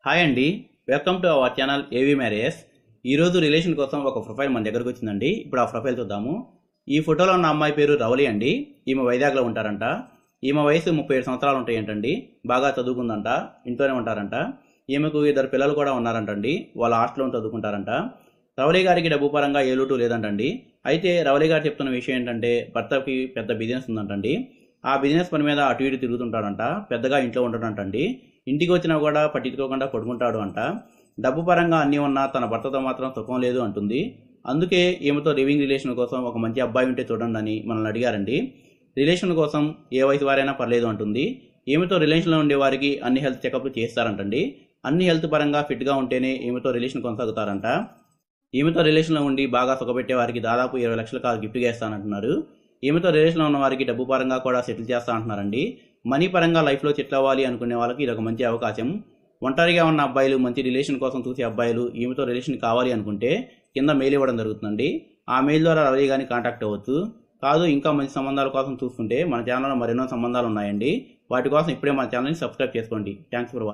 Hi అండి. Welcome to our channel ఏవి marriage. ఈరోజు రిలేషన్ కోసం ఒక ప్రొఫైల్ మన దగ్గరకు వచ్చిందండి. ఇప్పుడు ఆ ప్రొఫైల్ చూద్దాము. ఈ ఫోటోలో ఉన్న అమ్మాయి పేరు రవలి అండి. ఈమె వైజాగ్లో ఉంటారంట. ఈమె వయసు 37 సంవత్సరాలు ఉంటాయంటండి. బాగా చదువుకుందంట, ఇంట్లోనే ఉంటారంట. ఈమెకు 2 పిల్లలు కూడా ఉన్నారంటండి. వాళ్ళ హాస్టల్లో చదువుకుంటారంట. రవలి గారికి డబ్బు పరంగా ఏ లోటు లేదంటండి. అయితే రవలి గారు చెప్తున్న విషయం ఏంటంటే భర్తకి పెద్ద బిజినెస్ ఉందంటండి. ఆ బిజినెస్ పని మీద అటు ఇటు తిరుగుతుంటాడంట. పెద్దగా ఇంట్లో ఉండడంటండి. ఇంటికి వచ్చినా కూడా పట్టించుకోకుండా పడుకుంటాడు అంట. డబ్బు పరంగా అన్నీ ఉన్నా తన భర్తతో మాత్రం సుఖం లేదు అంటుంది. అందుకే ఈమెతో లివింగ్ రిలేషన్ కోసం ఒక మంచి అబ్బాయి ఉంటే చూడండి అని మనల్ని అడిగారండి. రిలేషన్ కోసం ఏ వయసు వారైనా పర్లేదు అంటుంది. ఈమెతో రిలేషన్లో ఉండే వారికి అన్ని హెల్త్ చెకప్లు చేస్తారంటండి. అన్ని హెల్త్ పరంగా ఫిట్గా ఉంటేనే ఈమెతో రిలేషన్ కొనసాగుతారంట. ఈమెతో రిలేషన్లో ఉండి బాగా సుఖపెట్టే వారికి దాదాపు 20 లక్షల కాదు గిఫ్ట్గా ఇస్తానంటున్నారు. ఈమెతో రిలేషన్లో ఉన్న వారికి డబ్బు పరంగా కూడా సెటిల్ చేస్తా అంటున్నారండి. మనీ పరంగా లైఫ్లో సెటిల్ అవ్వాలి అనుకునే వాళ్ళకి ఇది ఒక మంచి అవకాశం. ఒంటరిగా ఉన్న అబ్బాయిలు, మంచి రిలేషన్ కోసం చూసే అబ్బాయిలు ఈమెతో రిలేషన్ కావాలి అనుకుంటే కింద మెయిల్ ఇవ్వడం జరుగుతుందండి. ఆ మెయిల్ ద్వారా రవి గారిని కాంటాక్ట్ అవ్వచ్చు. కాదు ఇంకా మంచి సంబంధాల కోసం చూస్తుంటే మన ఛానల్లో మరెన్నో సంబంధాలు ఉన్నాయండి. వాటి కోసం ఇప్పుడే మన ఛానల్ని సబ్స్క్రైబ్ చేసుకోండి. Thanks for watching.